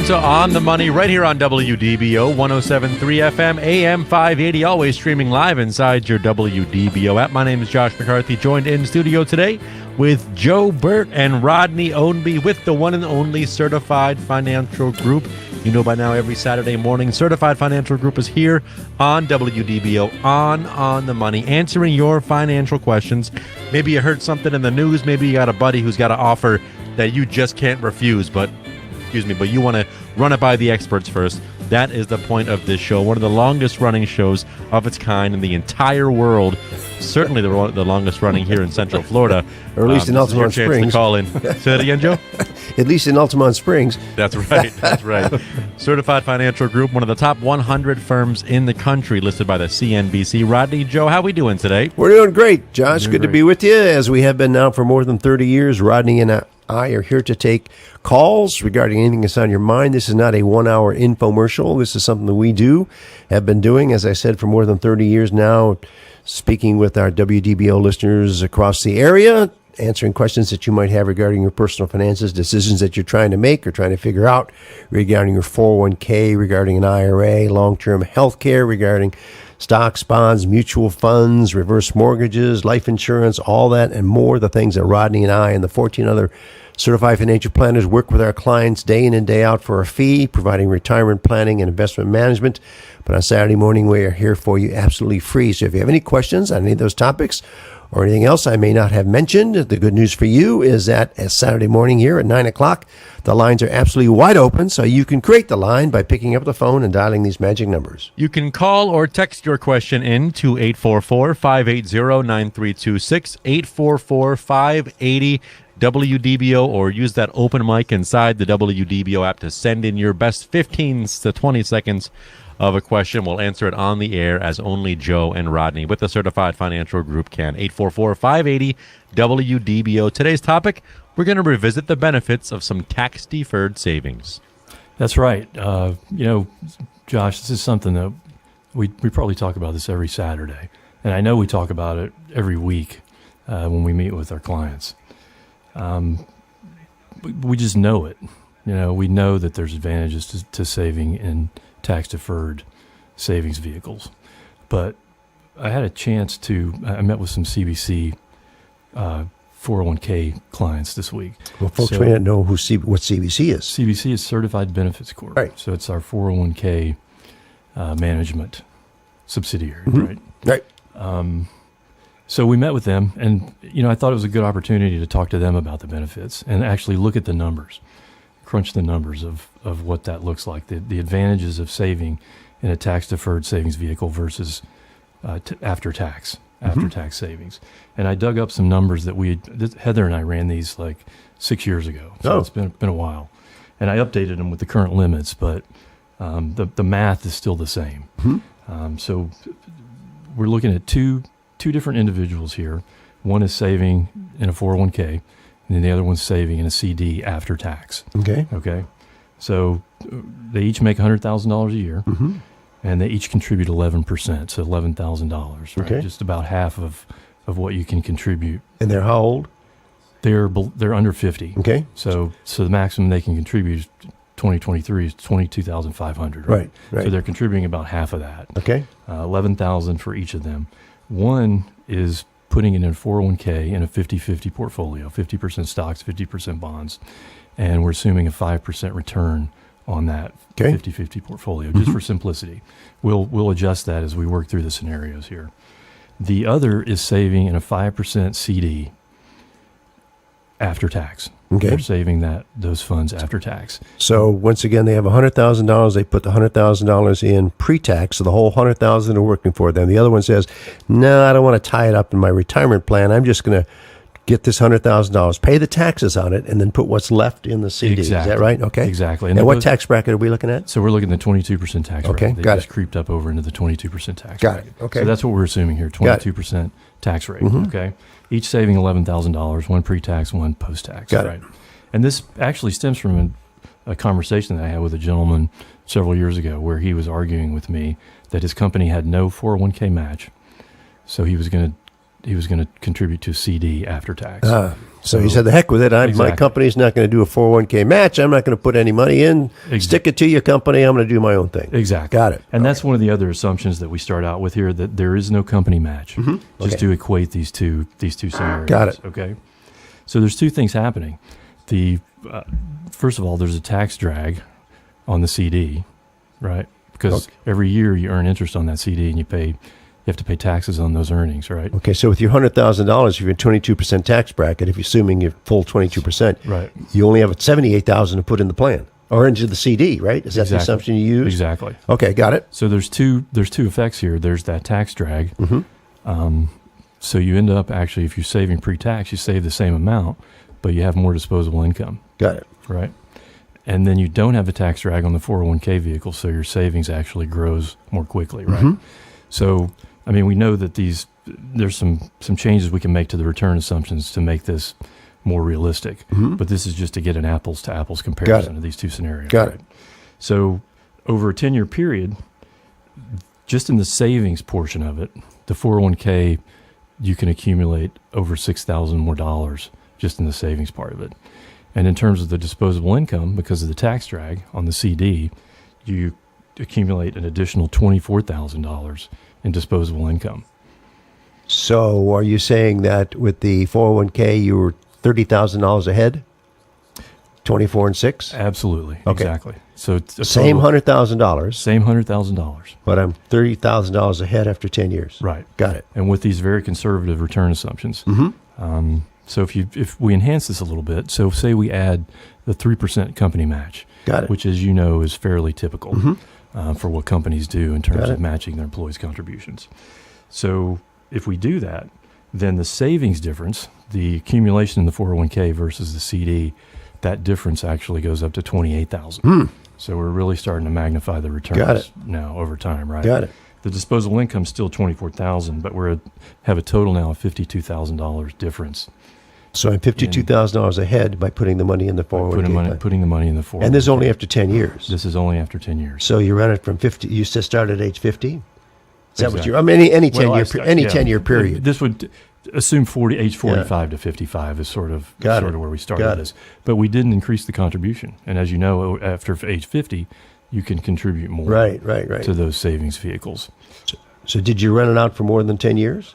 to On the Money right here on WDBO 107.3 FM, AM 580, always streaming live inside your WDBO app. My name is Josh McCarthy, joined in studio today with Joe Bert and Rodney Ownby with the one and only Certified Financial Group. You know by now every Saturday morning, Certified Financial Group is here on WDBO on the Money, answering your financial questions. Maybe you heard something in the news. Maybe you got a buddy who's got an offer that you just can't refuse, but you want to run it by the experts first. That is the point of this show. One of the longest running shows of its kind in the entire world. Certainly the longest running here in Central Florida. Or at least in Altamont Springs. To call in. Say that again, Joe? At least in Altamont Springs. That's right. That's right. Certified Financial Group, one of the top 100 firms in the country, listed by the CNBC. Rodney, Joe, how we doing today? We're doing great, Josh. Good to be with you, as we have been now for more than 30 years. Rodney and I are here to take calls regarding anything that's on your mind. This is not a 1-hour infomercial. This is something that we have been doing, as I said, for more than 30 years now, speaking with our WDBO listeners across the area, answering questions that you might have regarding your personal finances, decisions that you're trying to make or trying to figure out regarding your 401k, regarding an IRA, long-term health care, regarding stocks, bonds, mutual funds, reverse mortgages, life insurance, all that and more, the things that Rodney and I and the 14 other certified financial planners work with our clients day in and day out for a fee, providing retirement planning and investment management. But on Saturday morning, we are here for you absolutely free. So if you have any questions on any of those topics or anything else I may not have mentioned, the good news for you is that Saturday morning here at 9 o'clock, the lines are absolutely wide open, so you can create the line by picking up the phone and dialing these magic numbers. You can call or text your question in to 844-580-9326, 844-580-WDBO, or use that open mic inside the WDBO app to send in your best 15 to 20 seconds of a question. We'll answer it on the air as only Joe and Rodney with the Certified Financial Group can. 844-580-WDBO. Today's topic, we're going to revisit the benefits of some tax-deferred savings. That's right. Josh, this is something that we probably talk about this every Saturday. And I know we talk about it every week when we meet with our clients. We just know it. We know that there's advantages to saving in tax-deferred savings vehicles. But I had a chance I met with some CBC 401k clients this week. Well, folks may not know what CBC is. CBC is Certified Benefits Corp. Right. So it's our 401k management subsidiary, right? Right. So we met with them, and I thought it was a good opportunity to talk to them about the benefits and actually look at the numbers. Crunch the numbers of what that looks like, the advantages of saving in a tax-deferred savings vehicle versus after-tax savings. And I dug up some numbers that Heather and I ran these like 6 years ago. So It's been a while. And I updated them with the current limits, but the math is still the same. So we're looking at two different individuals here. One is saving in a 401k, and then the other one's saving in a CD after tax. Okay. So they each make $100,000 a year, and they each contribute 11%, so $11,000. Right? Okay. Just about half of what you can contribute. And they're how old? They're under 50. Okay. So the maximum they can contribute 2023 is $22,500. Right. So they're contributing about half of that. Okay. $11,000 for each of them. One is putting it in a 401k in a 50-50 portfolio, 50% stocks, 50% bonds, and we're assuming a 5% return on that 50-50 portfolio, just for simplicity. We'll adjust that as we work through the scenarios here. The other is saving in a 5% CD after tax. Okay. They're saving those funds after tax. So once again, they have $100,000. They put the $100,000 in pre-tax, so the whole $100,000 are working for them. The other one says, "No, I don't want to tie it up in my retirement plan. I'm just going to get this $100,000, pay the taxes on it, and then put what's left in the CD." Exactly. Is that right? Okay. Exactly. And what tax bracket are we looking at? So we're looking at the 22% tax rate. They got just it. creeped up over into the 22% tax Got rate. it. Okay. So that's what we're assuming here, 22% tax rate. Okay. Each saving $11,000, one pre-tax, one post-tax. Got it. And this actually stems from a conversation that I had with a gentleman several years ago where he was arguing with me that his company had no 401k match. So he was going to to contribute to a CD after tax. So he said, the heck with it. My Exactly. company's not going to do a 401k match. I'm not going to put any money in. Stick it to your company. I'm going to do my own thing. Exactly. Got it. And that's one of the other assumptions that we start out with here, that there is no company match, just to equate these two scenarios. Got it. Okay. So there's two things happening. First of all, there's a tax drag on the CD, right? Because every year you earn interest on that CD and you have to pay taxes on those earnings, right? Okay, so with your $100,000, you're in 22% tax bracket. If you're assuming you're full 22%, Right. you only have $78,000 to put in the plan or into the CD, right? Is that the assumption you use? Exactly. Okay, got it. So there's two effects here. There's that tax drag. So you end up actually, if you're saving pre-tax, you save the same amount, but you have more disposable income, Got it. right? And then you don't have a tax drag on the 401k vehicle, so your savings actually grows more quickly, right? So, I mean, we know that there's some changes we can make to the return assumptions to make this more realistic, but this is just to get an apples to apples comparison of these two scenarios. Got it. So over a 10-year period, just in the savings portion of it, the 401k, you can accumulate over $6,000 more dollars just in the savings part of it. And in terms of the disposable income, because of the tax drag on the CD, you accumulate an additional $24,000 in disposable income. So are you saying that with the 401k, you were $30,000 ahead? 24 and 6? Absolutely. Okay. Exactly. So it's a Same total- $100,000, Same $100,000. but I'm $30,000 ahead after 10 years. Right. Got it. And with these very conservative return assumptions. So if we enhance this a little bit, so say we add the 3% company match, Got it. which, as you know, is fairly typical for what companies do in terms Got of it. matching their employees' contributions. So if we do that, then the savings difference, the accumulation in the 401k versus the CD, that difference actually goes up to $28,000. So we're really starting to magnify the returns Got it. now over time, right? Got it. The disposable income is still $24,000, but have a total now of $52,000 difference. So I'm $52,000 ahead by putting the money in the 401k plan. Putting the money in the 401k. And this is only after 10 years. This is only after 10 years. So you run it from 50. You just started at age 50. Is that what Exactly. you're? I mean, any 10 Well, year I- any yeah. 10-year period. This would assume age 45 to 55 is sort of Got it. where we started Got it. this. But we didn't increase the contribution. And as you know, after age 50, you can contribute more Right. to those savings vehicles. So did you run it out for more than 10 years?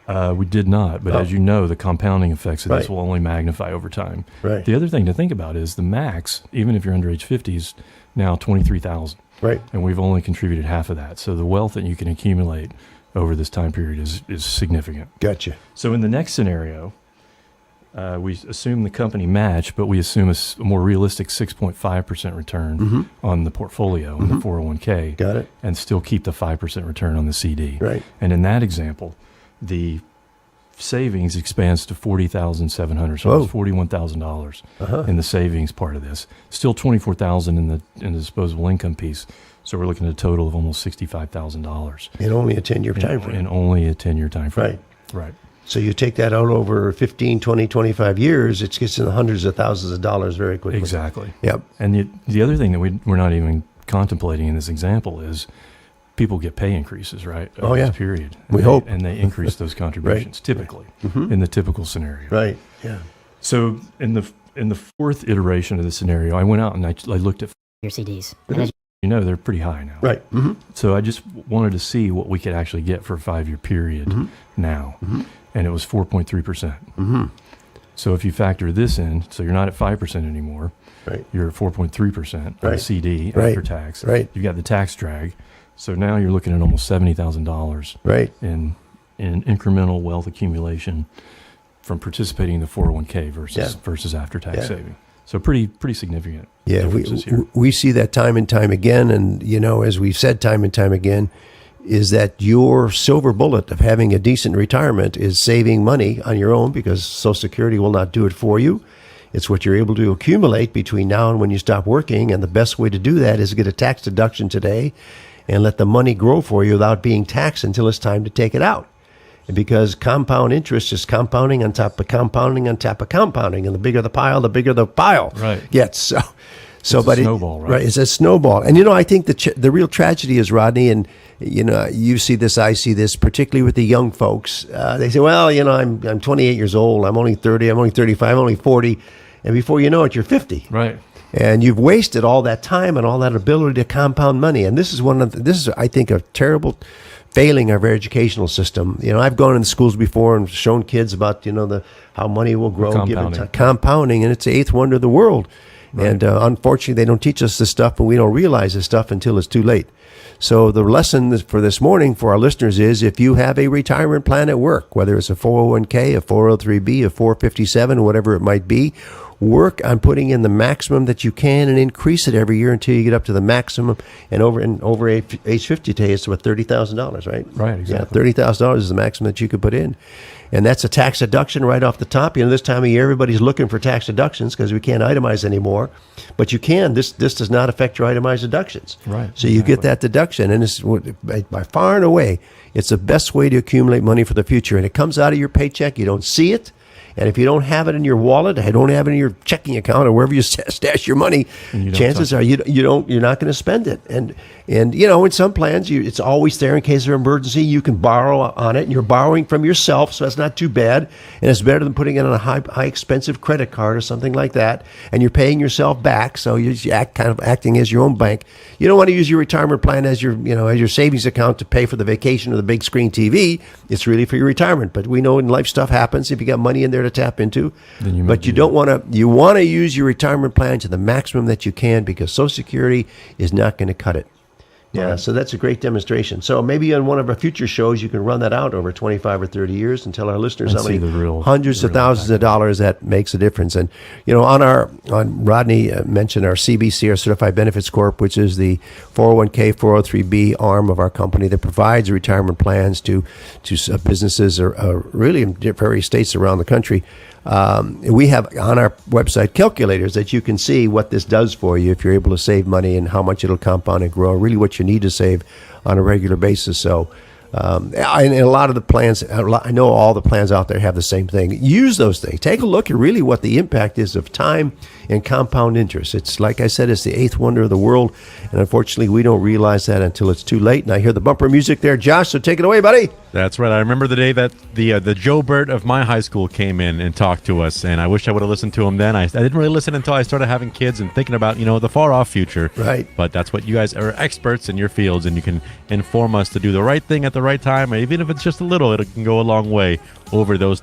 We did not, but as you know, the compounding effects of this Right. will only magnify over time. Right. The other thing to think about is the max, even if you're under age 50, is now $23,000. Right. And we've only contributed half of that. So the wealth that you can accumulate over this time period is significant. Gotcha. So in the next scenario, we assume the company match, but we assume a more realistic 6.5% return on the portfolio in the 401k. Got it. And still keep the 5% return on the CD. Right. And in that example, the savings expands to $40,700, so Whoa. it's $41,000 in the savings part of this. Still $24,000 in the disposable income piece. So we're looking at a total of almost $65,000 In only a 10-year time frame. in only a 10-year time frame. Right. Right. So you take that out over 15, 20, 25 years, it gets in the hundreds of thousands of dollars very quickly. Exactly. Yep. And the other thing that we're not even contemplating in this example is people get pay increases, right? Oh, over yeah. this period. We hope. And they increase those contributions typically in the typical scenario. Right. Yeah. So in the fourth iteration of the scenario, I went out and I looked at, your CDs. And as they're pretty high now. Right. So I just wanted to see what we could actually get for a 5-year period now. And it was 4.3%. So if you factor this in, so you're not at 5% anymore. Right. You're at 4.3% on the Right. CD Right. after tax. Right. You've got the tax drag. So now you're looking at almost $70,000 Right. in incremental wealth accumulation from participating in the 401k versus after tax Yeah. saving. So pretty significant Yeah, differences here. we see that time and time again. And, you know, as we've said time and time again, is that your silver bullet of having a decent retirement is saving money on your own because Social Security will not do it for you. It's what you're able to accumulate between now and when you stop working. And the best way to do that is get a tax deduction today and let the money grow for you without being taxed until it's time to take it out. And because compound interest is compounding on top of compounding on top of compounding. And the bigger the pile Right. gets. So, It's a snowball, right? It's a snowball. And, I think the real tragedy is, Rodney, and, you see this, I see this, particularly with the young folks. They say, well, I'm 28 years old. I'm only 30. I'm only 35. I'm only 40. And before you know it, you're 50. Right. And you've wasted all that time and all that ability to compound money. And this is, I think, a terrible failing of our educational system. I've gone in schools before and shown kids about, how money will grow, compounding, and it's the eighth wonder of the world. Right. And unfortunately, they don't teach us this stuff, and we don't realize this stuff until it's too late. So the lesson for this morning for our listeners is, if you have a retirement plan at work, whether it's a 401k, a 403b, a 457, whatever it might be, work on putting in the maximum that you can and increase it every year until you get up to the maximum. And over age 50 today, it's about $30,000, right? Right, exactly. Yeah, $30,000 is the maximum that you could put in. And that's a tax deduction right off the top. This time of year, everybody's looking for tax deductions because we can't itemize anymore. But you can. This does not affect your itemized deductions. Right. So you get that deduction. And it's by far and away, it's the best way to accumulate money for the future. And it comes out of your paycheck. You don't see it. And if you don't have it in your wallet, I don't have it in your checking account or wherever you stash your money, chances are you're not going to spend it. And in some plans, it's always there in case of emergency. You can borrow on it, and you're borrowing from yourself, so that's not too bad. And it's better than putting it on a high expensive credit card or something like that. And you're paying yourself back, so you're acting as your own bank. You don't want to use your retirement plan as your savings account to pay for the vacation or the big screen TV. It's really for your retirement. But we know in life stuff happens if you got money in there to tap into. But you don't want to. You want to use your retirement plan to the maximum that you can, because Social Security is not going to cut it. Yeah, so that's a great demonstration. So maybe on one of our future shows, you can run that out over 25 or 30 years and tell our listeners how many hundreds of thousands of dollars that makes a difference. And, on Rodney mentioned our CBC, our Certified Benefits Corp, which is the 401k, 403b arm of our company that provides retirement plans to businesses really in various states around the country. We have on our website calculators that you can see what this does for you if you're able to save money and how much it'll compound and grow, really what you need to save on a regular basis. So, and a lot of the plans, I know all the plans out there have the same thing. Use those things. Take a look at really what the impact is of time and compound interest. It's, like I said, it's the eighth wonder of the world. And unfortunately, we don't realize that until it's too late. And I hear the bumper music there, Josh, so take it away, buddy. That's right. I remember the day that the Joe Bert of my high school came in and talked to us, and I wish I would have listened to him then. I didn't really listen until I started having kids and thinking about, the far-off future. Right. But that's what you guys are, experts in your fields, and you can inform us to do the right thing at the right time. Even if it's just a little, it can go a long way over those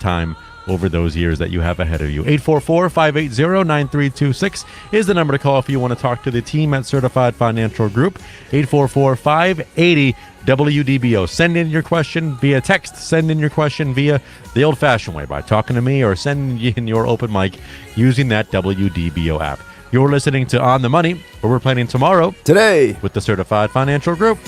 years that you have ahead of you. 844-580-9326 is the number to call if you want to talk to the team at Certified Financial Group. 844-580-WDBO. Send in your question via text. Send in your question via the old-fashioned way by talking to me, or send in your open mic using that WDBO app. You're listening to On the Money, where we're planning tomorrow. Today. With the Certified Financial Group.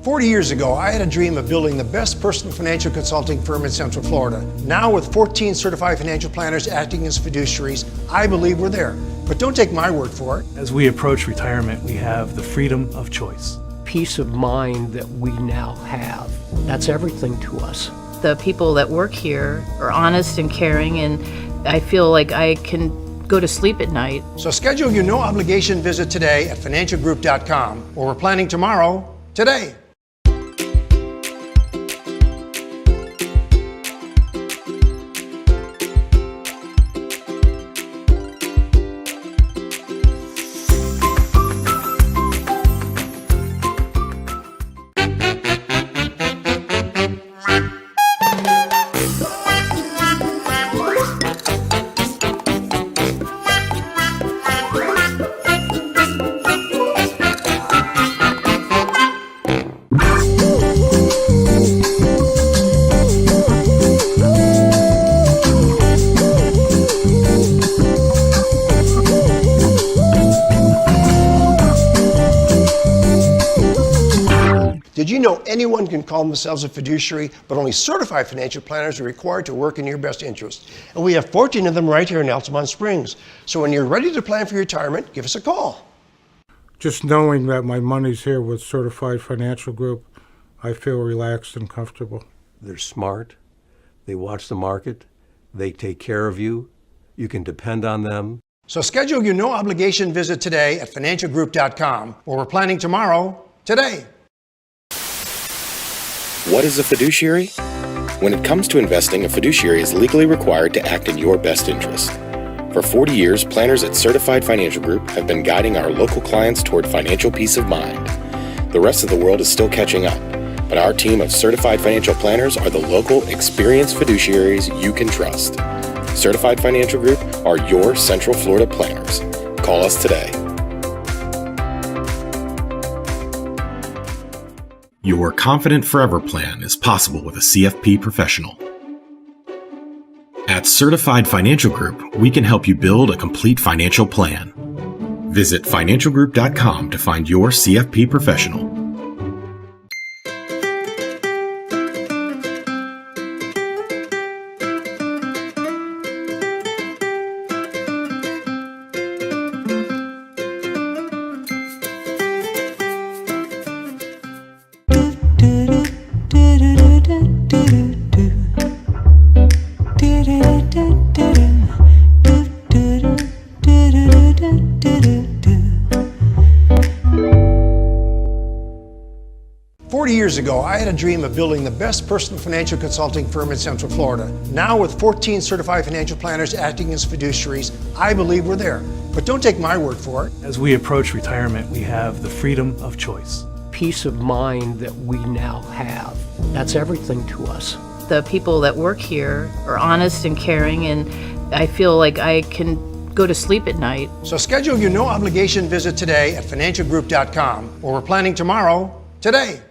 40 years ago, I had a dream of building the best personal financial consulting firm in Central Florida. Now, with 14 certified financial planners acting as fiduciaries, I believe we're there. But don't take my word for it. As we approach retirement, we have the freedom of choice. Peace of mind that we now have, that's everything to us. The people that work here are honest and caring, and I feel like I can go to sleep at night. So schedule your no-obligation visit today at financialgroup.com, or we're planning tomorrow, today. Did you know anyone can call themselves a fiduciary, but only certified financial planners are required to work in your best interest? And we have 14 of them right here in Altamont Springs. So when you're ready to plan for your retirement, give us a call. Just knowing that my money's here with Certified Financial Group, I feel relaxed and comfortable. They're smart. They watch the market. They take care of you. You can depend on them. So schedule your no obligation visit today at financialgroup.com, where we're planning tomorrow, today. What is a fiduciary? When it comes to investing, a fiduciary is legally required to act in your best interest. For 40 years, planners at Certified Financial Group have been guiding our local clients toward financial peace of mind. The rest of the world is still catching up, but our team of certified financial planners are the local, experienced fiduciaries you can trust. Certified Financial Group are your Central Florida planners. Call us today. Your Confident Forever plan is possible with a CFP professional. At Certified Financial Group, we can help you build a complete financial plan. Visit financialgroup.com to find your CFP professional. Years ago, I had a dream of building the best personal financial consulting firm in Central Florida. Now, with 14 certified financial planners acting as fiduciaries, I believe we're there. But don't take my word for it. As we approach retirement, we have the freedom of choice. Peace of mind that we now have. That's everything to us. The people that work here are honest and caring, and I feel like I can go to sleep at night. So schedule your no obligation visit today at financialgroup.com, where we're planning tomorrow, today.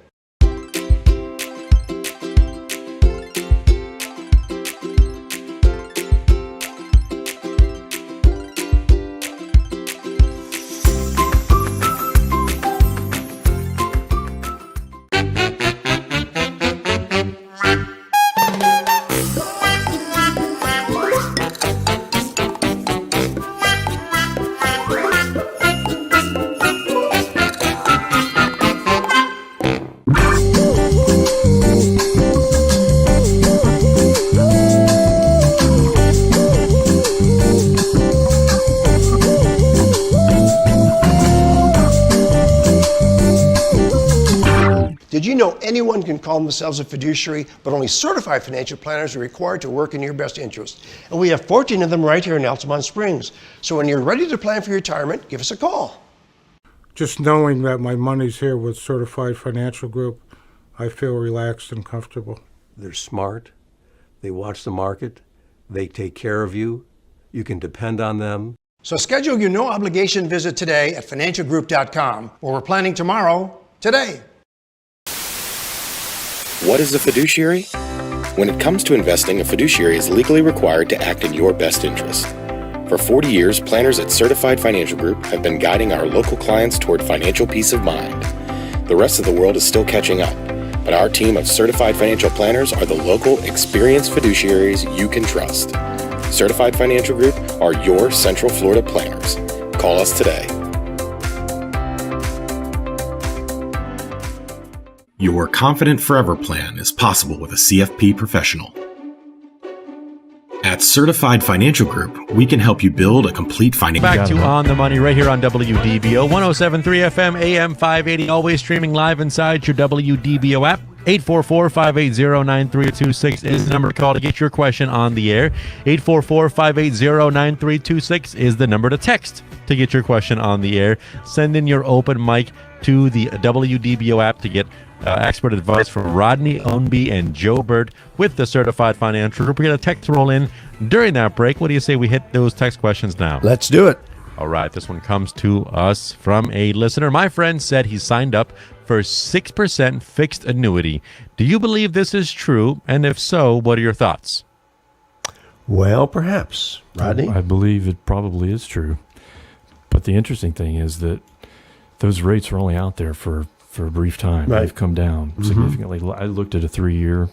Did you know anyone can call themselves a fiduciary, but only certified financial planners are required to work in your best interest? And we have 14 of them right here in Altamont Springs. So when you're ready to plan for your retirement, give us a call. Just knowing that my money's here with Certified Financial Group, I feel relaxed and comfortable. They're smart. They watch the market. They take care of you. You can depend on them. So schedule your no obligation visit today at financialgroup.com, where we're planning tomorrow, today. What is a fiduciary? When it comes to investing, a fiduciary is legally required to act in your best interest. For 40 years, planners at Certified Financial Group have been guiding our local clients toward financial peace of mind. The rest of the world is still catching up, but our team of certified financial planners are the local, experienced fiduciaries you can trust. Certified Financial Group are your Central Florida planners. Call us today. Your Confident Forever plan is possible with a CFP professional. At Certified Financial Group, we can help you build a complete financial... Back to On the Money right here on WDBO 107.3 FM, AM 580, always streaming live inside your WDBO app. 844-580-9326 is the number to call to get your question on the air. 844-580-9326 is the number to text to get your question on the air. Send in your open mic to the WDBO app to get expert advice from Rodney Ownby and Joe Bert with the Certified Financial Group. We're going to text roll in during that break. What do you say we hit those text questions now? Let's do it. All right, this one comes to us from a listener. My friend said he signed up for 6% fixed annuity. Do you believe this is true? And if so, what are your thoughts? Well, perhaps. Rodney? I believe it probably is true. But the interesting thing is that those rates are only out there for a brief time. Right. They've come down significantly. I looked at a 3-year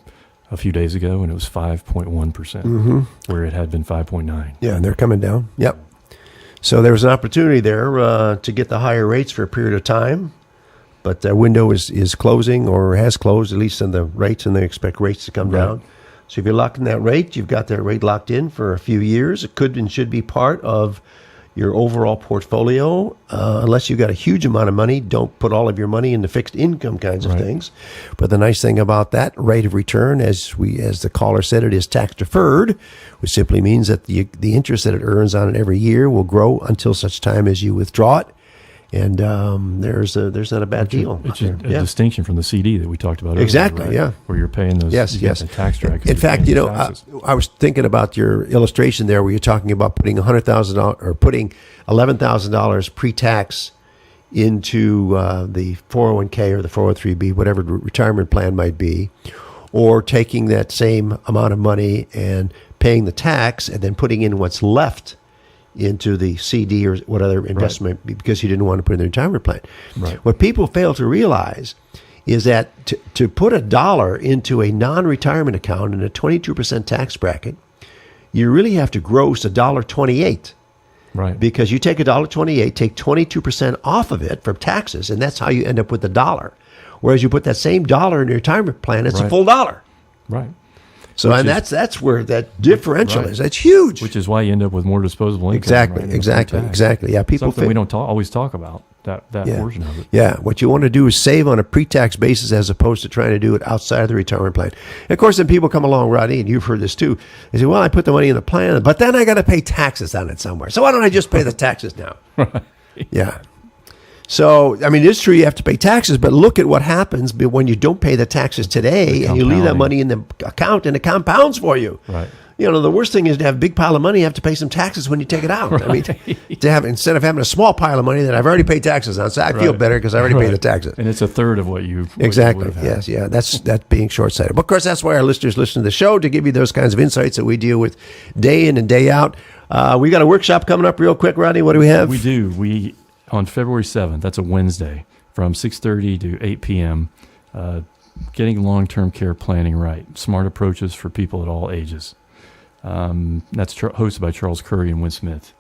a few days ago, and it was 5.1%, where it had been 5.9. Yeah, and they're coming down. Yep. So there was an opportunity there to get the higher rates for a period of time, but the window is closing or has closed, at least in the rates, and they expect rates to come down. So if you're locking that rate, you've got that rate locked in for a few years. It could and should be part of your overall portfolio. Unless you've got a huge amount of money, don't put all of your money into fixed income kinds of things. But the nice thing about that rate of return, as the caller said, it is tax deferred, which simply means that the interest that it earns on it every year will grow until such time as you withdraw it. And there's not a bad deal. It's a distinction from the CD that we talked about earlier. Exactly, right? yeah. Where you're paying those the tax drag. In fact, I was thinking about your illustration there where you're talking about putting $100,000 or putting $11,000 pre-tax into the 401k or the 403b, whatever the retirement plan might be, or taking that same amount of money and paying the tax and then putting in what's left into the CD or what other investment because you didn't want to put in the retirement plan. Right. What people fail to realize is that to put $1 into a non-retirement account in a 22% tax bracket, you really have to gross $1.28. Right. Because you take $1.28, take 22% off of it for taxes, and that's how you end up with $1. Whereas you put that same dollar in your retirement plan, it's a full $1. Right. So that's where that differential is. That's huge. Which is why you end up with more disposable income. Exactly. Yeah, people something we don't always talk about that portion of it. Yeah, what you want to do is save on a pre-tax basis as opposed to trying to do it outside of the retirement plan. And of course, then people come along, Rodney, and you've heard this too. They say, "Well, I put the money in the plan, but then I got to pay taxes on it somewhere. So why don't I just pay the taxes now?" Yeah. So, I mean, it's true you have to pay taxes, but look at what happens when you don't pay the taxes today and you leave that money in the account and it compounds for you. Right. You know, the worst thing is to have a big pile of money, you have to pay some taxes when you take it out. Right. I mean, instead of having a small pile of money that I've already paid taxes on, so I feel better because I already paid the taxes. And it's a third of what you exactly. Yes, yeah. That's being short-sighted. But of course, that's why our listeners listen to the show, to give you those kinds of insights that we deal with day in and day out. We got a workshop coming up real quick, Rodney. What do we have? We do. On February 7th, that's a Wednesday, from 6:30 to 8 p.m., getting long-term care planning right, smart approaches for people at all ages. That's hosted by Charles Curry and Win Smith.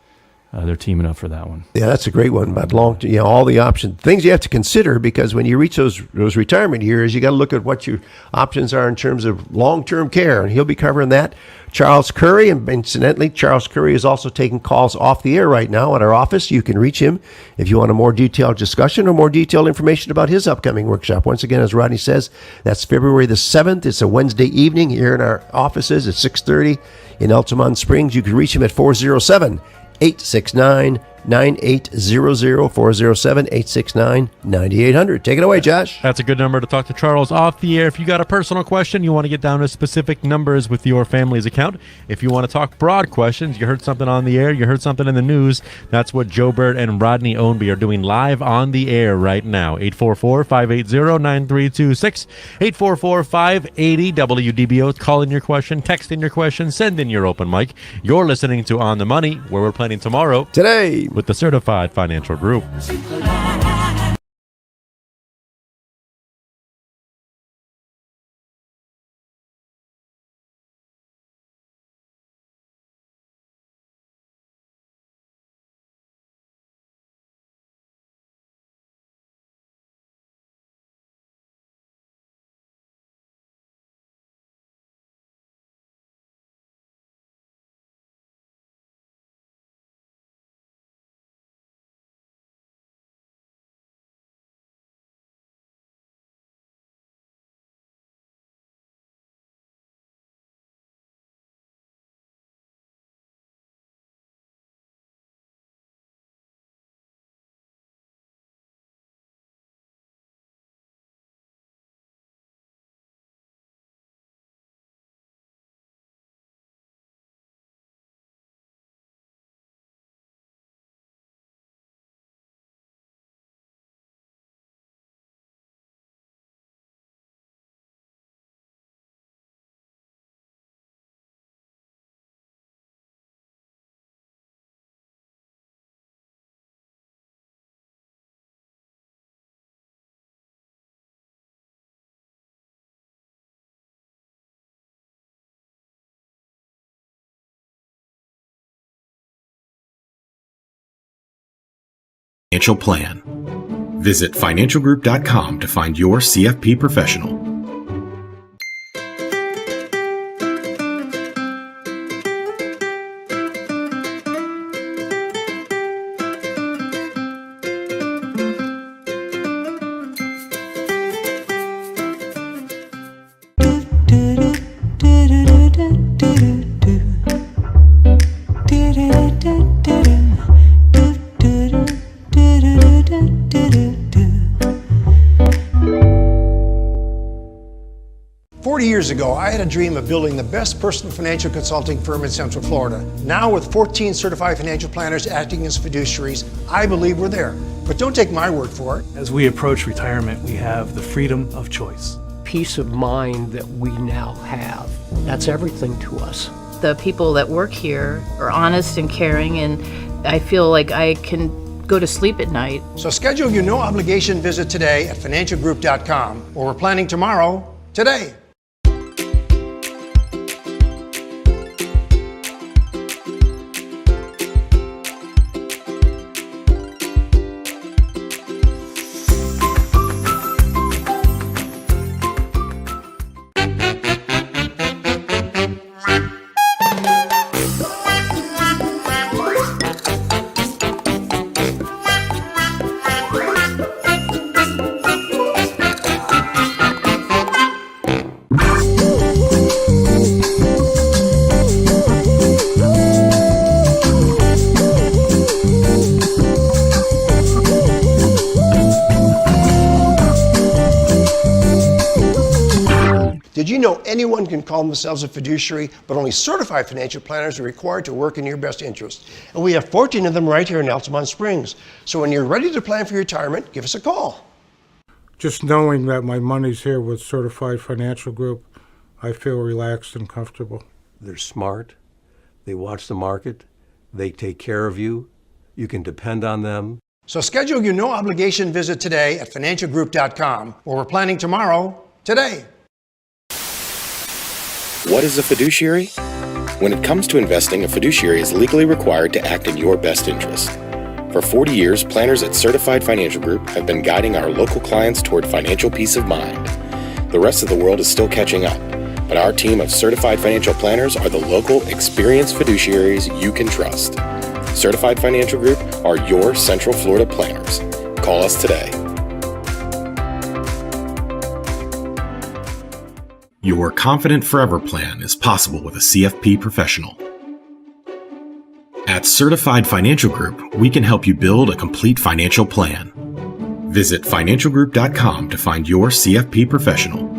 They're teaming up for that one. Yeah, that's a great one. But all the options, things you have to consider, because when you reach those retirement years, you got to look at what your options are in terms of long-term care, and he'll be covering that. Charles Curry, and incidentally, Charles Curry is also taking calls off the air right now at our office. You can reach him if you want a more detailed discussion or more detailed information about his upcoming workshop. Once again, as Rodney says, that's February the 7th. It's a Wednesday evening here in our offices at 6:30 in Altamont Springs. You can reach him at 407-869-9800, 407-869-9800. Take it away, Josh. That's a good number to talk to Charles off the air. If you got a personal question, you want to get down to specific numbers with your family's account. If you want to talk broad questions, you heard something on the air, you heard something in the news, that's what Joe Bert and Rodney Ownby are doing live on the air right now. 844-580-9326, 844-580-WDBO. Call in your question, text in your question, send in your open mic. You're listening to On the Money, where we're planning tomorrow. Today. With the Certified Financial Group. Financial plan. Visit financialgroup.com to find your CFP professional. "40 years ago, I had a dream of building the best personal financial consulting firm in Central Florida. Now, with 14 certified financial planners acting as fiduciaries, I believe we're there. But don't take my word for it. As we approach retirement, we have the freedom of choice. Peace of mind that we now have. That's everything to us. The people that work here are honest and caring, and I feel like I can go to sleep at night. So schedule your no-obligation visit today at financialgroup.com, or we're planning tomorrow, today." Did you know anyone can call themselves a fiduciary, but only certified financial planners are required to work in your best interest? And we have 14 of them right here in Altamont Springs. So when you're ready to plan for your retirement, give us a call. Just knowing that my money's here with Certified Financial Group, I feel relaxed and comfortable. They're smart. They watch the market. They take care of you. You can depend on them. So schedule your no-obligation visit today at financialgroup.com, or we're planning tomorrow, today. What is a fiduciary? When it comes to investing, a fiduciary is legally required to act in your best interest. For 40 years, planners at Certified Financial Group have been guiding our local clients toward financial peace of mind. The rest of the world is still catching up, but our team of certified financial planners are the local, experienced fiduciaries you can trust. Certified Financial Group are your Central Florida planners. Call us today. Your Confident Forever plan is possible with a CFP professional. At Certified Financial Group, we can help you build a complete financial plan. Visit financialgroup.com to find your CFP professional.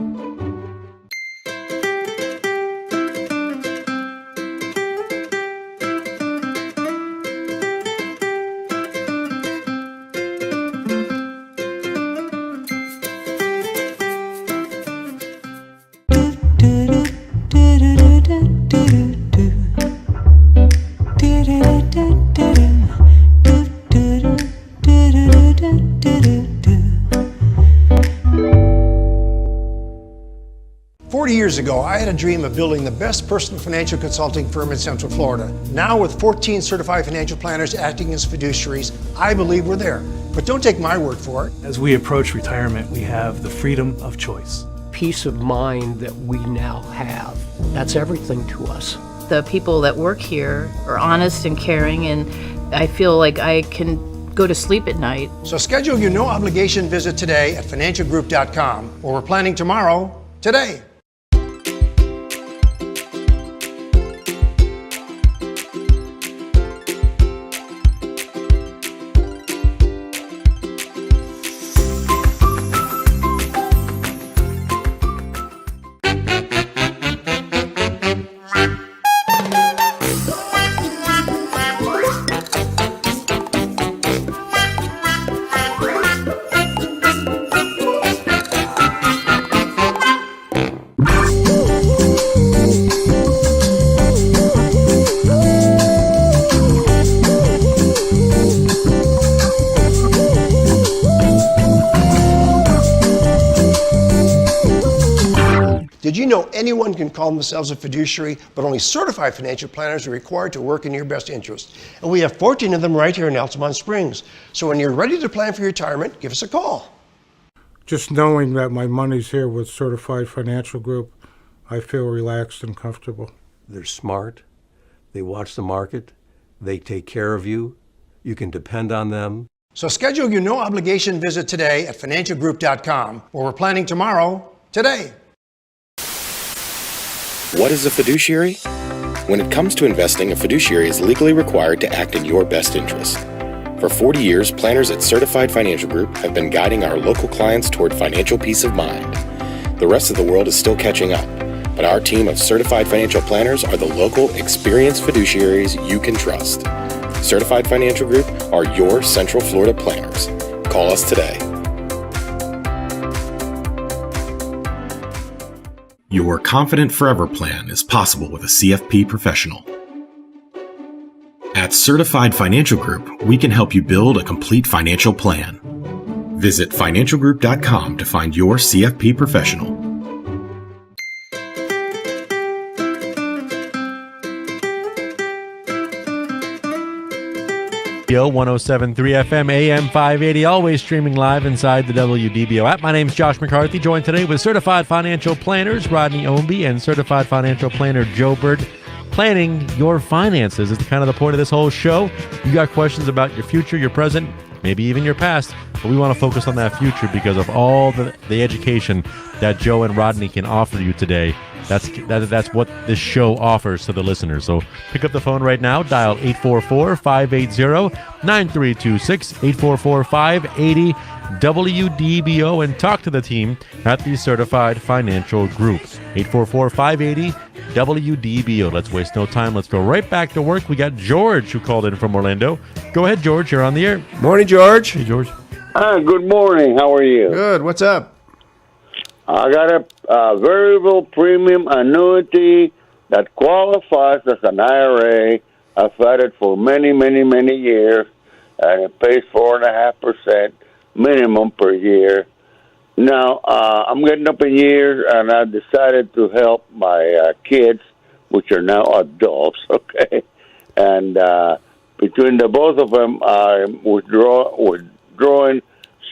Years ago, I had a dream of building the best personal financial consulting firm in Central Florida. Now, with 14 certified financial planners acting as fiduciaries, I believe we're there. But don't take my word for it. As we approach retirement, we have the freedom of choice. Peace of mind that we now have. That's everything to us. The people that work here are honest and caring, and I feel like I can go to sleep at night. So schedule your no-obligation visit today at financialgroup.com, or we're planning tomorrow, today. Did you know anyone can call themselves a fiduciary, but only certified financial planners are required to work in your best interest? And we have 14 of them right here in Altamont Springs. So when you're ready to plan for your retirement, give us a call. Just knowing that my money's here with Certified Financial Group, I feel relaxed and comfortable. They're smart. They watch the market. They take care of you. You can depend on them. So schedule your no-obligation visit today at financialgroup.com, or we're planning tomorrow, today. What is a fiduciary? When it comes to investing, a fiduciary is legally required to act in your best interest. For 40 years, planners at Certified Financial Group have been guiding our local clients toward financial peace of mind. The rest of the world is still catching up, but our team of certified financial planners are the local, experienced fiduciaries you can trust. Certified Financial Group are your Central Florida planners. Call us today. Your Confident Forever plan is possible with a CFP professional. At Certified Financial Group, we can help you build a complete financial plan. Visit financialgroup.com to find your CFP professional. WDBO 107.3 FM, AM 580, always streaming live inside the WDBO app. My name's Josh McCarthy, joined today with Certified Financial Planners Rodney Ownby and Certified Financial Planner Joe Bert. Planning your finances is kind of the point of this whole show. You got questions about your future, your present, maybe even your past, but we want to focus on that future because of all the education that Joe and Rodney can offer you today. That's what this show offers to the listeners. So pick up the phone right now, dial 844-580-9326, 844-580-WDBO, and talk to the team at the Certified Financial Group. 844-580-WDBO. Let's waste no time. Let's go right back to work. We got George who called in from Orlando. Go ahead, George. You're on the air. Morning, George. Hey, George. Good morning. How are you? Good. What's up? I got a variable premium annuity that qualifies as an IRA. I've had it for many, many, many years, and it pays 4.5% minimum per year. Now, I'm getting up in years, and I decided to help my kids, which are now adults, okay? And between the both of them, I'm withdrawing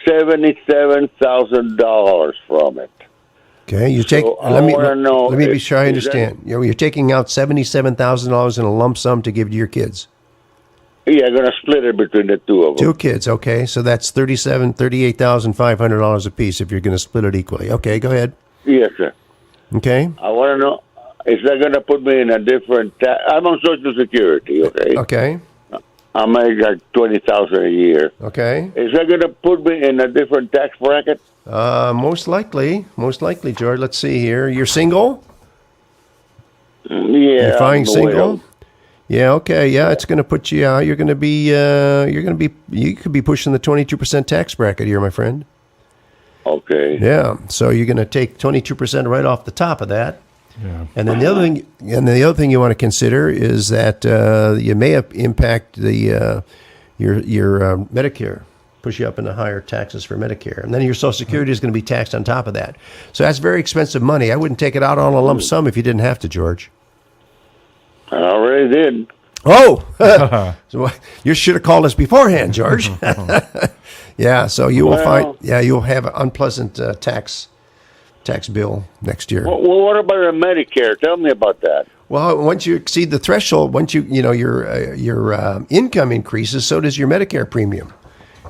$77,000 from it. Okay, you take. So let me be sure I understand. You're taking out $77,000 in a lump sum to give to your kids. Yeah, I'm going to split it between the two of them. Two kids, okay. So that's $38,500 apiece if you're going to split it equally. Okay, go ahead. Yes, sir. Okay. I want to know, is that going to put me in a different I'm on Social Security, okay? Okay. I make like $20,000 a year. Okay. Is that going to put me in a different tax bracket? Most likely, George. Let's see here. You're single? Yeah. You're finding single? Well. Yeah, okay. Yeah, it's going to put you out. You could be pushing the 22% tax bracket here, my friend. Okay. Yeah. So you're going to take 22% right off the top of that. Yeah. And then the other thing you want to consider is that you may impact your Medicare, push you up into higher taxes for Medicare, and then your Social Security is going to be taxed on top of that. So that's very expensive money. I wouldn't take it out on a lump sum if you didn't have to, George. I already did. Oh, so you should have called us beforehand, George. Yeah. So you will find. Yeah, you'll have an unpleasant tax bill next year. Well, what about the Medicare? Tell me about that. Well, once you exceed the threshold, once your income increases, so does your Medicare premium.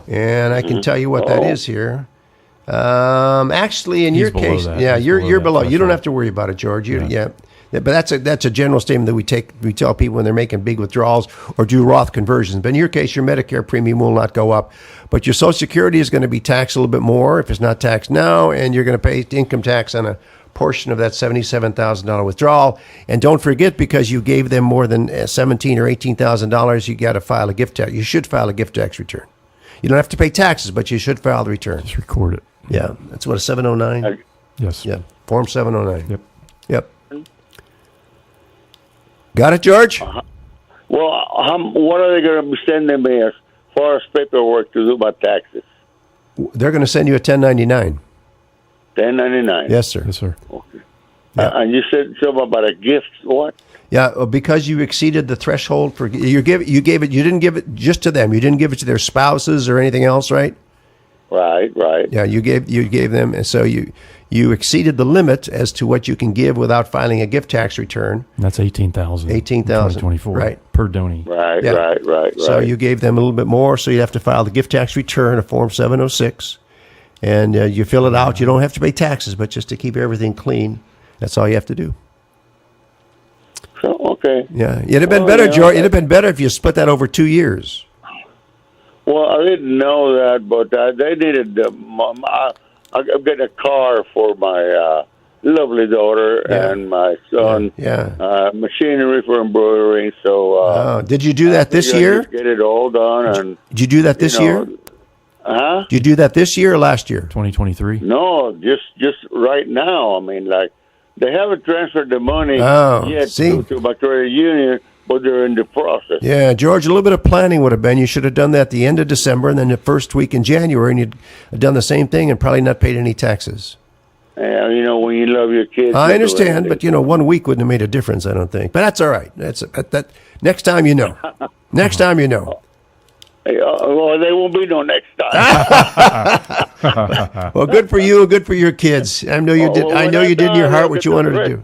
And I can tell you what that is here. Actually, in your case, you're below. You don't have to worry about it, George. But that's a general statement that we tell people when they're making big withdrawals or do Roth conversions. But in your case, your Medicare premium will not go up, but your Social Security is going to be taxed a little bit more if it's not taxed now, and you're going to pay income tax on a portion of that $77,000 withdrawal. And don't forget, because you gave them more than $17,000 or $18,000, you got to file a gift tax. You should file a gift tax return. You don't have to pay taxes, but you should file the return. Just record it. Yeah, that's what a 709. Yes. Yeah, Form 709. Yep. Got it, George? Well, what are they going to be sending me as far as paperwork to do my taxes? They're going to send you a 1099. 1099. Yes, sir. Yes, sir. Okay. Yeah. And you said something about a gift. What? Yeah, because you exceeded the threshold for you gave it. You didn't give it just to them. You didn't give it to their spouses or anything else, right? Right. Yeah, you gave them, and so you exceeded the limit as to what you can give without filing a gift tax return. And that's $18,000. $18,000, right? Per donee. Right. So you gave them a little bit more, so you'd have to file the gift tax return, a Form 706, and you fill it out. You don't have to pay taxes, but just to keep everything clean, that's all you have to do. So, okay. Yeah, it'd have been better, George. It'd have been better if you split that over 2 years. Well, I didn't know that, but they needed. I'm getting a car for my lovely daughter and my son. Machinery for embroidering. So. Did you do that this year? Get it all done. And did you do that this year? Huh? Did you do that this year or last year? 2023. No, just right now. I mean, like they haven't transferred the money yet to my credit union. But they're in the process. Yeah, George, a little bit of planning would have been. You should have done that at the end of December and then the first week in January, and you'd have done the same thing and probably not paid any taxes. Yeah, when you love your kids. I understand, but 1 week wouldn't have made a difference, I don't think. But that's all right. That next time you know. Next time you know. Well, there won't be no next time. Well, good for you, good for your kids. I know you did. I know you did in your heart what you wanted to do.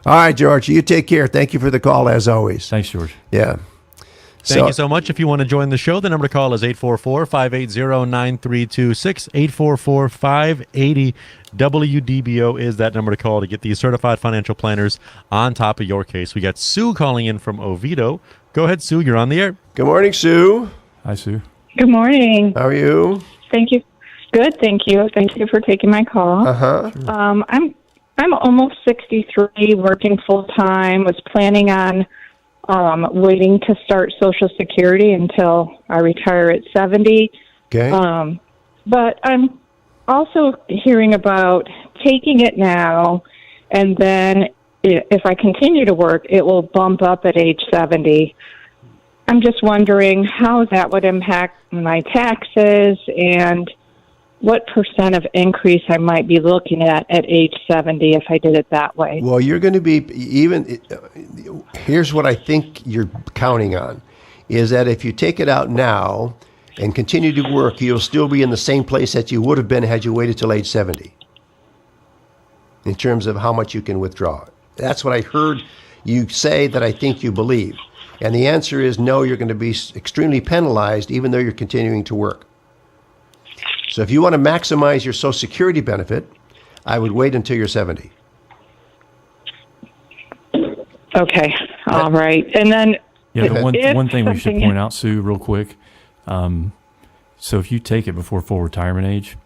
All right, George, you take care. Thank you for the call, as always. Thanks, George. Yeah. Thank you so much. If you want to join the show, the number to call is 844-580-9326. 844-580-WDBO is that number to call to get these certified financial planners on top of your case. We got Sue calling in from Oviedo. Go ahead, Sue. You're on the air. Good morning, Sue. Hi, Sue. Good morning. How are you? Thank you. Good, thank you. Thank you for taking my call. I'm almost 63, working full-time, was planning on waiting to start Social Security until I retire at 70. Okay. But I'm also hearing about taking it now, and then if I continue to work, it will bump up at age 70. I'm just wondering how that would impact my taxes and what percent of increase I might be looking at age 70 if I did it that way. Well, you're going to be here's what I think you're counting on, is that if you take it out now and continue to work, you'll still be in the same place that you would have been had you waited till age 70 in terms of how much you can withdraw. That's what I heard you say that I think you believe. And the answer is no, you're going to be extremely penalized even though you're continuing to work. So if you want to maximize your Social Security benefit, I would wait until you're 70. Okay. All right. And then one thing we should point out, Sue, real quick. So if you take it before full retirement age,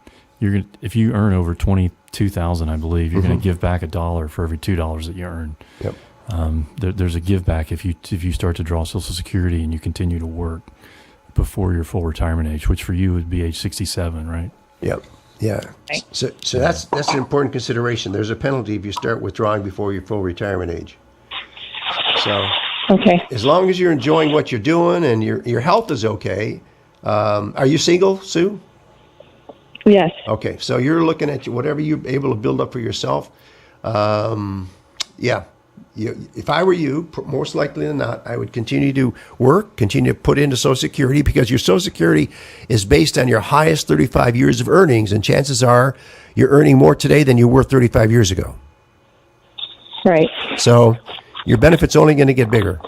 if you earn over $22,000, I believe, you're going to give back $1 for every $2 that you earn. Yep. There's a give back if you start to draw Social Security and you continue to work before your full retirement age, which for you would be age 67, right? Yep. Yeah. So that's an important consideration. There's a penalty if you start withdrawing before your full retirement age. So as long as you're enjoying what you're doing and your health is okay, are you single, Sue? Yes. Okay. So you're looking at whatever you're able to build up for yourself. Yeah. If I were you, most likely than not, I would continue to work, continue to put into Social Security, because your Social Security is based on your highest 35 years of earnings, and chances are you're earning more today than you were 35 years ago. Right. So your benefit's only going to get bigger,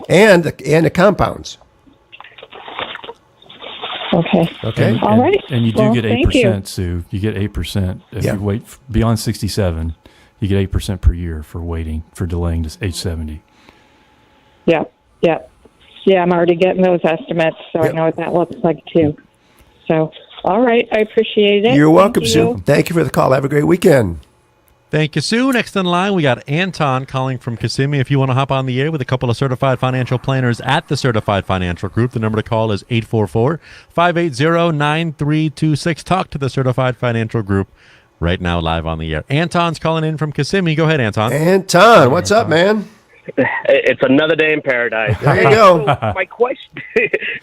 and it compounds. Okay. All right. And you do get 8%, Sue. You get 8% if you wait beyond 67. You get 8% per year for delaying to age 70. Yeah. I'm already getting those estimates, so I know what that looks like too. So, all right, I appreciate it. You're welcome, Sue. Thank you for the call. Have a great weekend. Thank you, Sue. Next in line, we got Anton calling from Kissimmee. If you want to hop on the air with a couple of certified financial planners at the Certified Financial Group, the number to call is 844-580-9326. Talk to the Certified Financial Group right now, live on the air. Anton's calling in from Kissimmee. Go ahead, Anton. Anton, what's up, man? It's another day in paradise. There you go. So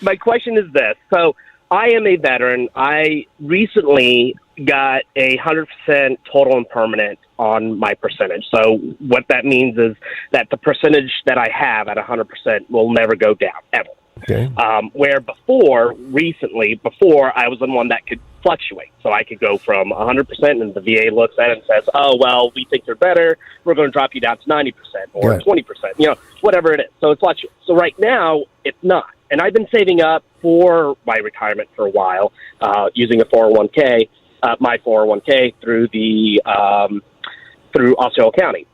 my question is this. So I am a veteran. I recently got 100% total and permanent on my percentage. So what that means is that the percentage that I have at 100% will never go down, ever. Okay. Where before I was the one that could fluctuate. So I could go from 100% and the VA looks at it and says, oh, well, we think you're better. We're going to drop you down to 90% or 20%, whatever it is. So it fluctuates. So right now it's not. And I've been saving up for my retirement for a while, using a 401k, my 401k through through Osceola County.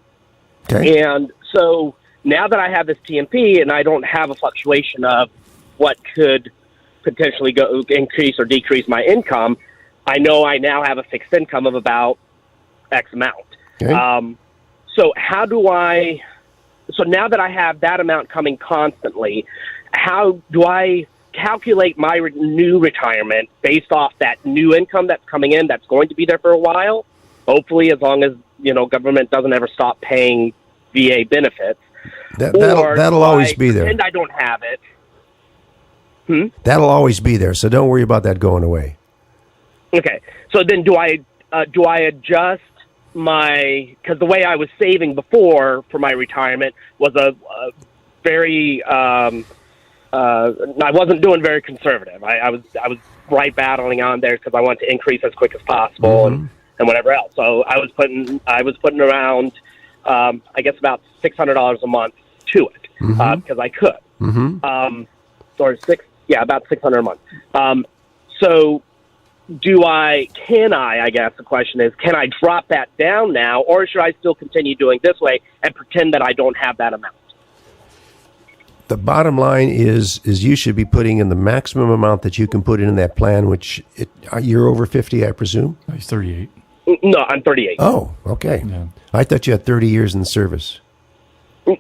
Okay. And so now that I have this TMP and I don't have a fluctuation of what could potentially increase or decrease my income, I know I now have a fixed income of about X amount. Okay. So so now that I have that amount coming constantly, how do I calculate my new retirement based off that new income that's coming in that's going to be there for a while? Hopefully, as long as, government doesn't ever stop paying VA benefits. That'll always be there. And I don't have it. That'll always be there, so don't worry about that going away. Okay. So then do I adjust because the way I was saving before for my retirement was a very I wasn't doing very conservative. I was right battling on there because I wanted to increase as quick as possible and whatever else. So I was putting around I guess about $600 a month to it because I could. About $600 a month. So I guess the question is, can I drop that down now, or should I still continue doing this way and pretend that I don't have that amount? The bottom line is you should be putting in the maximum amount that you can put in that plan, which you're over 50, I presume? He's 38. No, I'm 38. Oh, okay. Yeah. I thought you had 30 years in the service.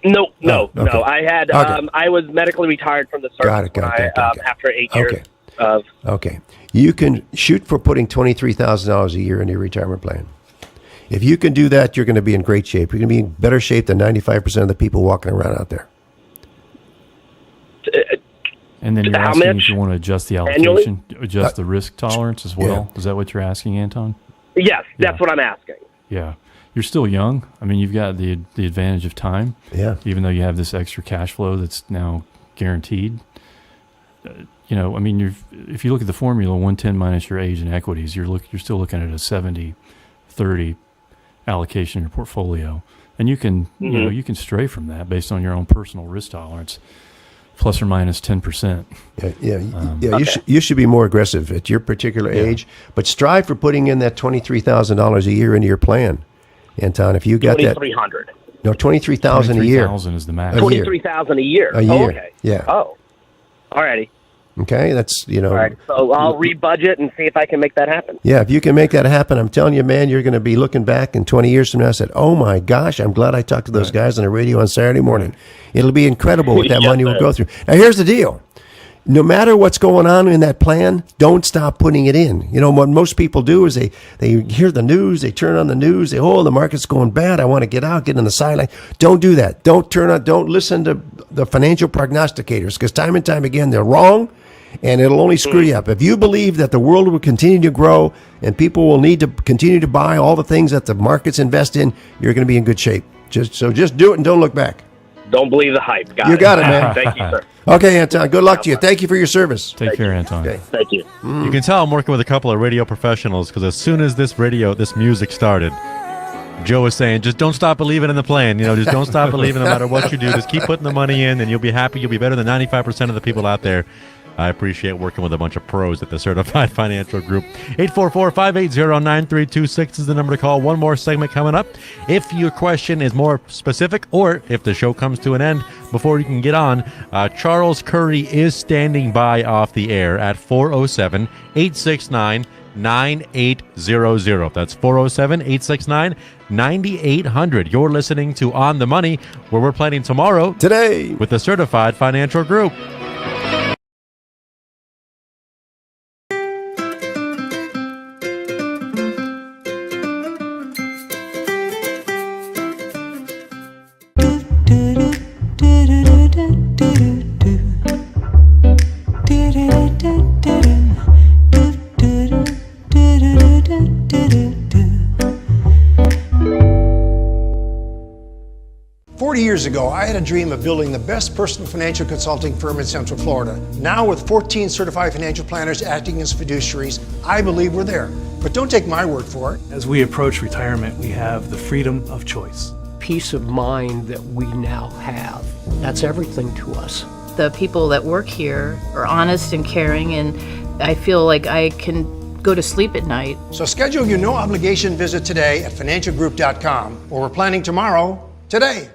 No. Okay. I had I was medically retired from the service after 8 years. Okay. You can shoot for putting $23,000 a year in your retirement plan. If you can do that, you're going to be in great shape. You're going to be in better shape than 95% of the people walking around out there. And then you're asking if you want to adjust the allocation, adjust the risk tolerance as well. Yeah. Is that what you're asking, Anton? Yes, that's what I'm asking. Yeah. You're still young. I mean, you've got the advantage of time. Yeah. Even though you have this extra cash flow that's now guaranteed. If you look at the formula, 110 minus your age and equities, you're still looking at a 70-30 allocation in your portfolio, and you can you can stray from that based on your own personal risk tolerance, plus or minus 10%. You should be more aggressive at your particular age, but strive for putting in that $23,000 a year into your plan. Anton, if you got that, $2,300. No, $23,000 a year. $23,000 is the max. $23,000 a year. A year. Oh, okay. Yeah. Oh, alrighty. Okay, that's All right. So I'll rebudget and see if I can make that happen. Yeah, if you can make that happen, I'm telling you, man, you're going to be looking back in 20 years from now and said, "Oh my gosh, I'm glad I talked to those guys on the radio on Saturday morning." It'll be incredible what that money will go through. Now, here's the deal. No matter what's going on in that plan, don't stop putting it in. What most people do is they hear the news, they turn on the news, the market's going bad, I want to get out, get on the sideline. Don't do that. Don't listen to the financial prognosticators, because time and time again, they're wrong, and it'll only screw you up. If you believe that the world will continue to grow and people will need to continue to buy all the things that the markets invest in, you're going to be in good shape. Just do it and don't look back. Don't believe the hype. You got it, man. Thank you, sir. Okay, Anton. Good luck to you. Thank you for your service. Take care, Anton. Okay. Thank you. You can tell I'm working with a couple of radio professionals, because as soon as this music started, Joe was saying, just don't stop believing in the plan. Just don't stop believing no matter what you do. Just keep putting the money in, and you'll be happy. You'll be better than 95% of the people out there. I appreciate working with a bunch of pros at the Certified Financial Group. 844-580-9326 is the number to call. One more segment coming up. If your question is more specific, or if the show comes to an end before you can get on, Charles Curry is standing by off the air at 407-869-9800. That's 407-869-9800. You're listening to On the Money, where we're planning tomorrow today with the Certified Financial Group. Years ago, I had a dream of building the best personal financial consulting firm in Central Florida. Now, with 14 certified financial planners acting as fiduciaries, I believe we're there. But don't take my word for it. As we approach retirement, we have the freedom of choice. Peace of mind that we now have. That's everything to us. The people that work here are honest and caring, and I feel like I can go to sleep at night. So schedule your no-obligation visit today at financialgroup.com, where we're planning tomorrow, today.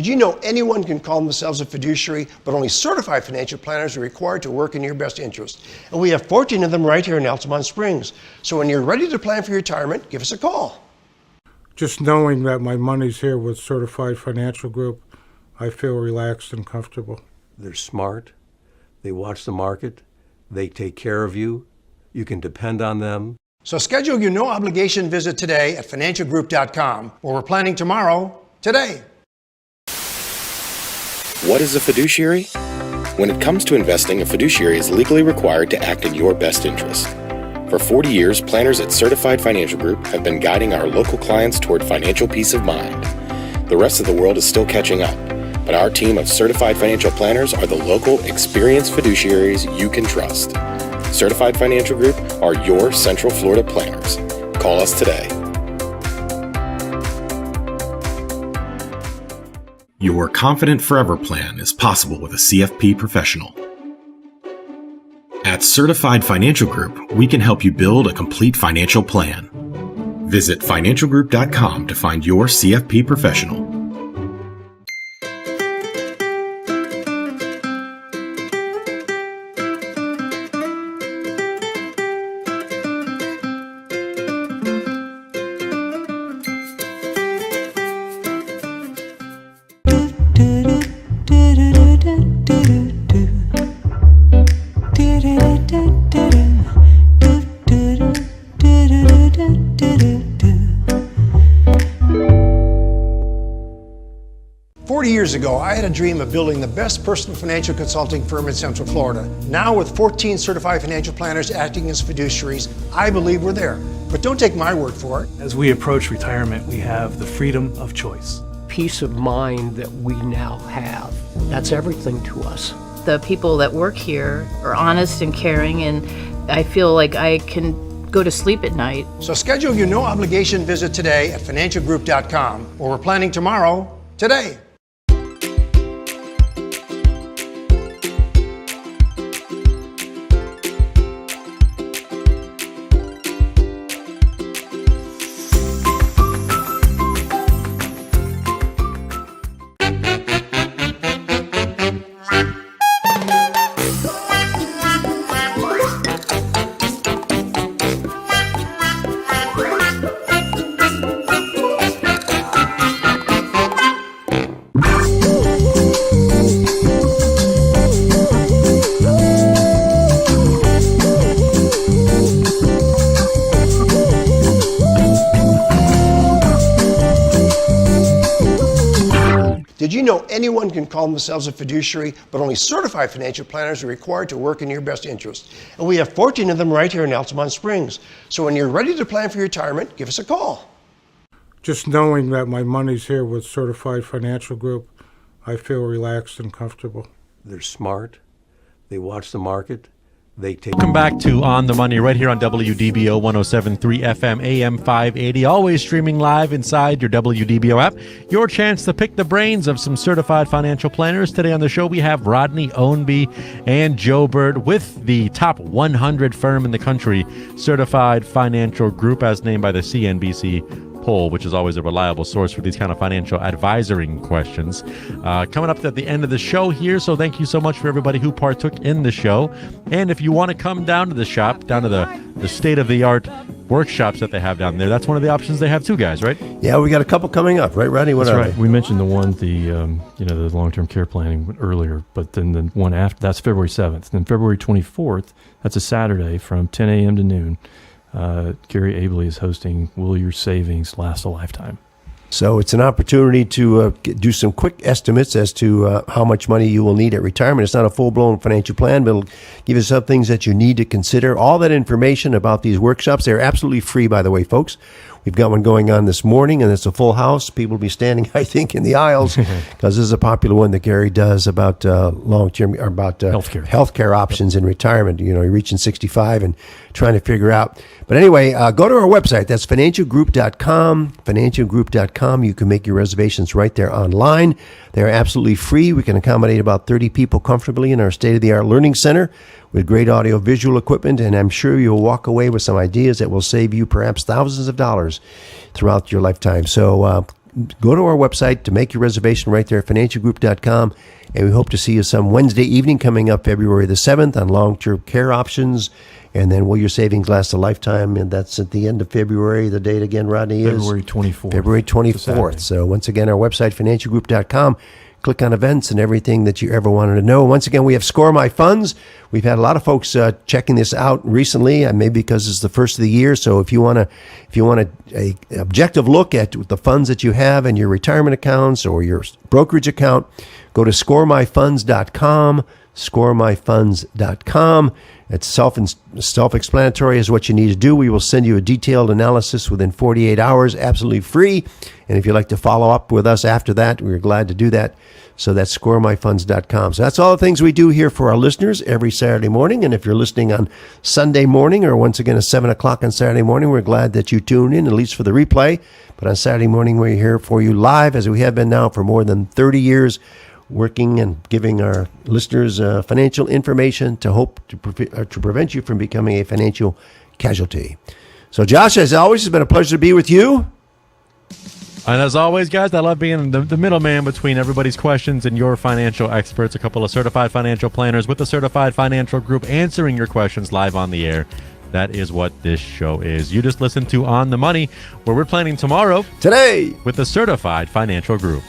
you know anyone can call themselves a fiduciary, but only certified financial planners are required to work in your best interest? And we have 14 of them right here in Altamont Springs. So when you're ready to plan for your retirement, give us a call. Just knowing that my money's here with Certified Financial Group, I feel relaxed and comfortable. They're smart. They watch the market. They take care of you. You can depend on them. So schedule your no-obligation visit today at financialgroup.com, where we're planning tomorrow, today. What is a fiduciary? When it comes to investing, a fiduciary is legally required to act in your best interest. For 40 years, planners at Certified Financial Group have been guiding our local clients toward financial peace of mind. The rest of the world is still catching up, but our team of certified financial planners are the local, experienced fiduciaries you can trust. Certified Financial Group are your Central Florida planners. Call us today. Your Confident Forever plan is possible with a CFP professional. At Certified Financial Group, we can help you build a complete financial plan. Visit financialgroup.com to find your CFP professional. Years ago, I had a dream of building the best personal financial consulting firm in Central Florida. Now, with 14 certified financial planners acting as fiduciaries, I believe we're there. But don't take my word for it. As we approach retirement, we have the freedom of choice. Peace of mind that we now have. That's everything to us. The people that work here are honest and caring, and I feel like I can go to sleep at night. So schedule your no-obligation visit today at financialgroup.com, where we're planning tomorrow, today. Did you know anyone can call themselves a fiduciary, but only certified financial planners are required to work in your best interest? And we have 14 of them right here in Altamont Springs. So when you're ready to plan for your retirement, give us a call. Just knowing that my money's here with Certified Financial Group, I feel relaxed and comfortable. They're smart. They watch the market. They take. Welcome back to On the Money right here on WDBO 107.3 FM AM 580. Always streaming live inside your WDBO app. Your chance to pick the brains of some certified financial planners. Today on the show we have Rodney Ownby and Joe Bert with the top 100 firm in the country, Certified Financial Group, as named by the CNBC poll, which is always a reliable source for these kind of financial advisoring questions. Coming up at the end of the show here, so thank you so much for everybody who partook in the show. And if you want to come down to the shop, down to the state-of-the-art workshops that they have down there, that's one of the options they have too, guys, right? Yeah, we got a couple coming up, right, Rodney? What that's are right. they? We mentioned the one, the long-term care planning earlier, but then the one after, that's February 7th. Then February 24th, that's a Saturday from 10 a.m. to noon. Gary Abley is hosting Will Your Savings Last a Lifetime? So it's an opportunity to do some quick estimates as to how much money you will need at retirement. It's not a full-blown financial plan, but it'll give you some things that you need to consider. All that information about these workshops, they're absolutely free, by the way, folks. We've got one going on this morning, and it's a full house. People will be standing, I think, in the aisles because this is a popular one that Gary does about long-term, or about healthcare options in retirement. You know, you're reaching 65 and trying to figure out. But anyway, go to our website. That's financialgroup.com. Financialgroup.com. You can make your reservations right there online. They're absolutely free. We can accommodate about 30 people comfortably in our state-of-the-art learning center with great audio-visual equipment, and I'm sure you'll walk away with some ideas that will save you perhaps thousands of dollars throughout your lifetime. So go to our website to make your reservation right there at financialgroup.com. And we hope to see you some Wednesday evening coming up February the 7th on long-term care options. And then will your savings last a lifetime? And that's at the end of February. The date again, Rodney, is? February 24th. February 24th. So once again, our website, financialgroup.com. Click on events and everything that you ever wanted to know. Once again, we have Score My Funds. We've had a lot of folks checking this out recently, maybe because it's the first of the year. So if you want a objective look at the funds that you have in your retirement accounts or your brokerage account, go to scoremyfunds.com. Scoremyfunds.com. It's self-explanatory is what you need to do. We will send you a detailed analysis within 48 hours, absolutely free. And if you'd like to follow up with us after that, we're glad to do that. So that's scoremyfunds.com. So that's all the things we do here for our listeners every Saturday morning. And if you're listening on Sunday morning or once again at 7 o'clock on Saturday morning, we're glad that you tune in, at least for the replay. But on Saturday morning, we're here for you live, as we have been now for more than 30 years, working and giving our listeners financial information to hope to prevent you from becoming a financial casualty. So, Josh, as always, it's been a pleasure to be with you. And as always, guys, I love being the middleman between everybody's questions and your financial experts. A couple of certified financial planners with the Certified Financial Group answering your questions live on the air. That is what this show is. You just listened to On the Money, where we're planning tomorrow. Today. With the Certified Financial Group.